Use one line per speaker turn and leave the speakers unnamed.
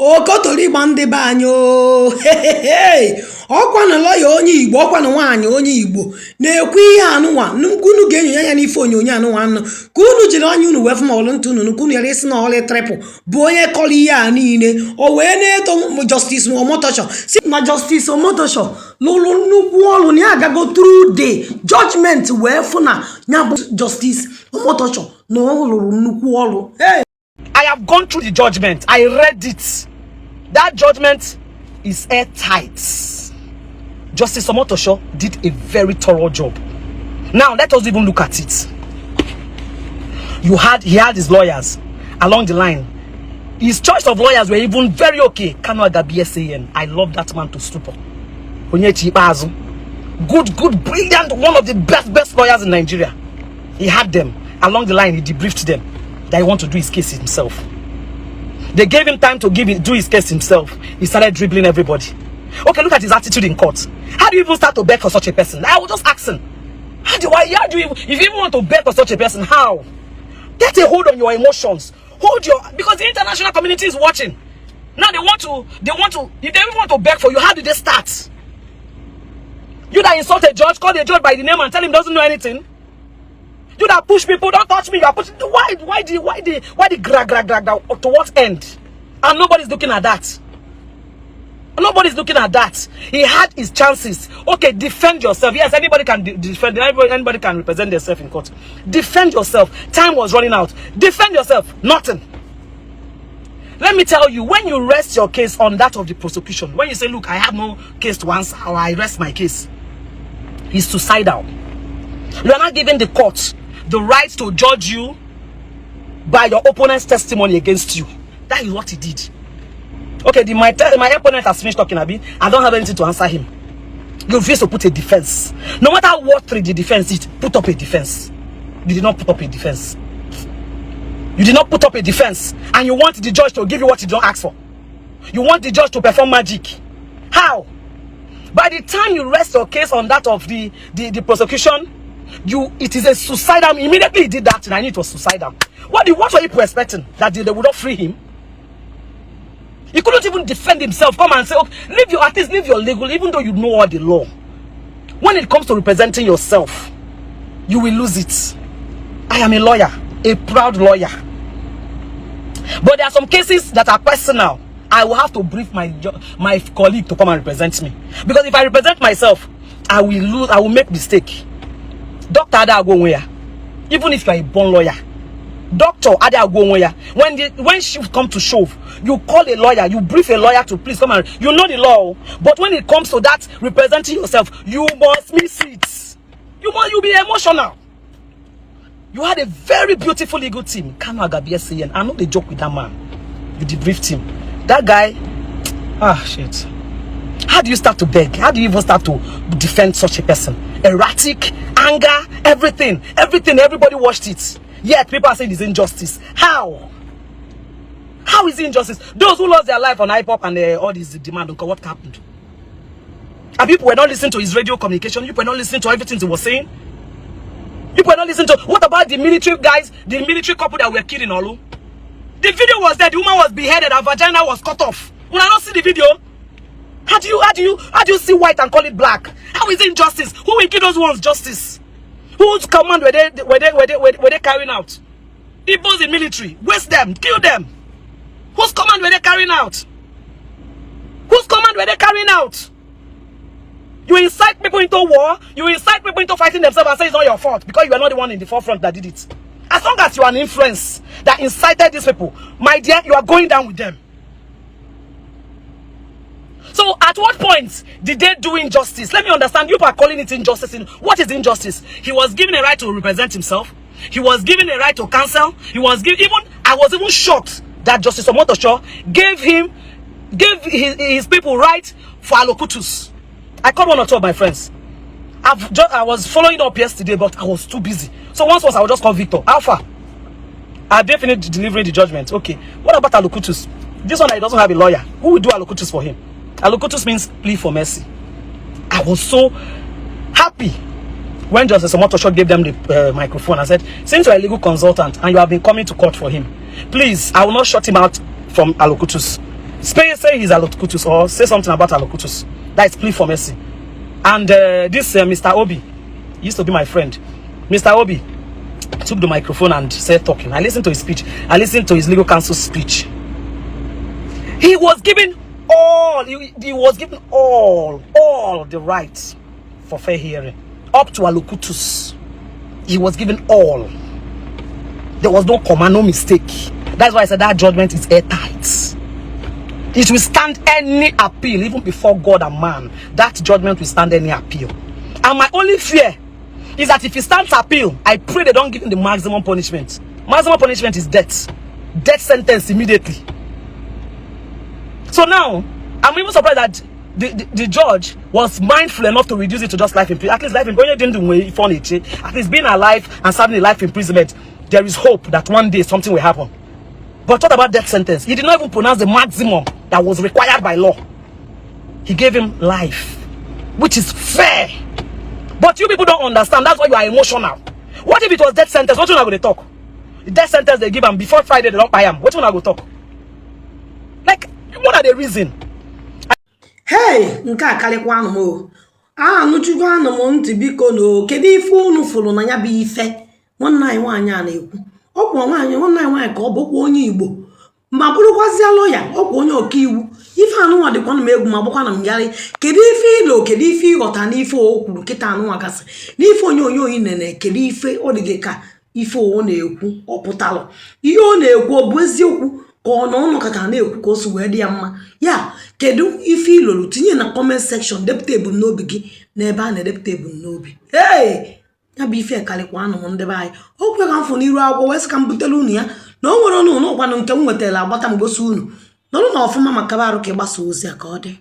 Okotori gbande banyo ọkwa na lawyer onye Igbo ọkwa na nwaanyị onye Igbo na-ekwu ihe anụnwa unu ga-enyo ya n'ife onyonyo anụnwa anụ ka unu jiri anya unu wee fụma ntụ unu ka unu yara isi na OLY-Tripple bụ onye kọrọ ihe a niile o wee na-eto Justîce Omotosho si na Justîce Omotosho lụrụ nnukwu ọrụ na ya agago through the judgment wee fụ na ya bụ Justîce Omotosho na ọ lụrụ nnukwu ọrụ.
I have gone through the judgment. I read it. That judgment is airtight. Justîce Omotosho did a very thorough job. Now let us even look at it. He had his lawyers along the line. His choice of lawyers were even very okay. Kano Agabi SAN. I love that man to stupor. Good, brilliant, one of the best lawyers in Nigeria. He had them along the line. He debriefed them that he wanted to do his case himself. They gave him time to do his case himself. He started dribbling everybody. Okay, look at his attitude in court. How do you even start to beg for such a person? I was just asking. If you even want to beg for such a person, how? Get a hold on your emotions. Because the international community is watching. Now they want to, if they even want to beg for you, how did they start? You that insult a judge, call the judge by the name and tell him he doesn't know anything. You that push people, don't touch me. You are pushing. Why the drag to what end? And nobody's looking at that. Nobody's looking at that. He had his chances. Okay, defend yourself. Yes, anybody can defend. Anybody can represent themselves in court. Defend yourself. Time was running out. Defend yourself. Nothing. Let me tell you, when you rest your case on that of the prosecution, when you say, look, I have no case to answer, or I rest my case, it's suicidal. You are not giving the court the right to judge you by your opponent's testimony against you. That is what he did. Okay, my opponent has finished talking, Abi. I don't have anything to answer him. You refuse to put a defense. No matter what the defense is, put up a defense. You did not put up a defense. You did not put up a defense. And you want the judge to give you what you don't ask for. You want the judge to perform magic. How? By the time you rest your case on that of the prosecution, it is a suicidal. Immediately he did that, and I knew it was suicidal. What were people expecting? That they would not free him? He couldn't even defend himself. Come and say, okay, at least leave your legal, even though you know all the law. When it comes to representing yourself, you will lose it. I am a lawyer, a proud lawyer. But there are some cases that are personal. I will have to brief my colleague to come and represent me. Because if I represent myself, I will lose, I will make mistake. Dr. Adagwonweya, even if you are a born lawyer, Dr. Adagwonweya, when she come to show, you call a lawyer, you brief a lawyer to please come and, you know the law, but when it comes to that representing yourself, you must miss it. You'll be emotional. You had a very beautiful legal team. Kano Agabi SAN. I know they joke with that man. You debriefed him. That guy, shit. How do you start to beg? How do you even start to defend such a person? Erratic, anger, everything, everybody watched it. Yet people are saying it's injustice. How? How is it injustice? Those who lost their life on hip-hop and all this demand, what happened? And people were not listening to his radio communication. People were not listening to everything he was saying. People were not listening to, what about the military guys, the military couple that were killed in Olu? The video was there, the woman was beheaded, her vagina was cut off. When I don't see the video, how do you see white and call it black? How is it injustice? Who will give those ones justice? Whose command were they carrying out? Igbos in military, waste them, kill them. Whose command were they carrying out? Whose command were they carrying out? You incite people into war, you incite people into fighting themselves and say it's not your fault because you are not the one in the forefront that did it. As long as you are an influence that incited these people, my dear, you are going down with them. So at what point did they do injustice? Let me understand. You are calling it injustice. What is injustice? He was given a right to represent himself. He was given a right to counsel. I was even shocked that Justîce Omotosho gave his people right for allocutus. I called one or two of my friends. I was following up yesterday, but I was too busy. So once I would just call Victor. Alpha, I definitely delivering the judgment. Okay. What about allocutus? This one, he doesn't have a lawyer. Who will do allocutus for him? Allocutus means plea for mercy. I was so happy when Justîce Omotosho gave them the microphone. I said, since you're a legal consultant and you have been coming to court for him, please, I will not shut him out from allocutus. say he's alokutus or say something about alokutus. That is plea for mercy. And this Mr. Obi used to be my friend. Mr. Obi took the microphone and said talking. I listened to his speech. I listened to his legal counsel's speech. He was given all, he was given all the rights for fair hearing. Up to alokutus. He was given all. There was no comma, no mistake. That's why I said that judgment is airtight. It will stand any appeal, even before God and man. That judgment will stand any appeal. And my only fear is that if he stands appeal, I pray they don't give him the maximum punishment. Maximum punishment is death. Death sentence immediately. So now, I'm even surprised that the judge was mindful enough to reduce it to just life imprisonment. At least life imprisonment, at least being alive and serving a life imprisonment, there is hope that one day something will happen. But what about death sentence? He did not even pronounce the maximum that was required by law. He gave him life, which is fair. But you people don't understand. That's why you are emotional. What if it was death sentence? What you not going to talk? The death sentence they give him before Friday, they don't buy him. What you not going to talk? Like, what are the reason?
Hey, nke akalikwa anu mo. Anuchugo anu mo nti biko no. Kedu ife unu fulu na ya bụ ife? Nwanna anyị nwanyị a na-ekwu. Ọkwa nwanyị nwanna anyị nwanyị ka ọ bụkwa onye Igbo. Ma bụrụkwazia lawyer, ọkwa onye ọkaiwu. Ife anụnwa dịkwa na m egwu ma bụkwa na m yari. Kedu ife ilo, kedu ife ịghọta n'ife o kwuru kịta anụnwa gasị. N'ife onye nene, kedu ife ọ dịghị ka ife o na-ekwu ọpụtalụ. Ihe ọ na-ekwu ọ bụ eziokwu ka ọ na ọnụ ka na-ekwu ka o si wee dị ya mma. Ya, kedu ife ilolu tinye na comment section depụta ebumnobi gị n'ebe a na-edepụta ebumnobi. Hey! Ya bụ ife kalikwa anụ m ndị be anyị. O kwe ka m fụ n'iru akwụkwọ wee sị ka m butere unu ya na o nwere ọnụ ụkwanụ nke m nwetara agbata m gosi unu. Nọrọ na ọfụma maka barụ ka ịgbasa ozi a ka ọ dị.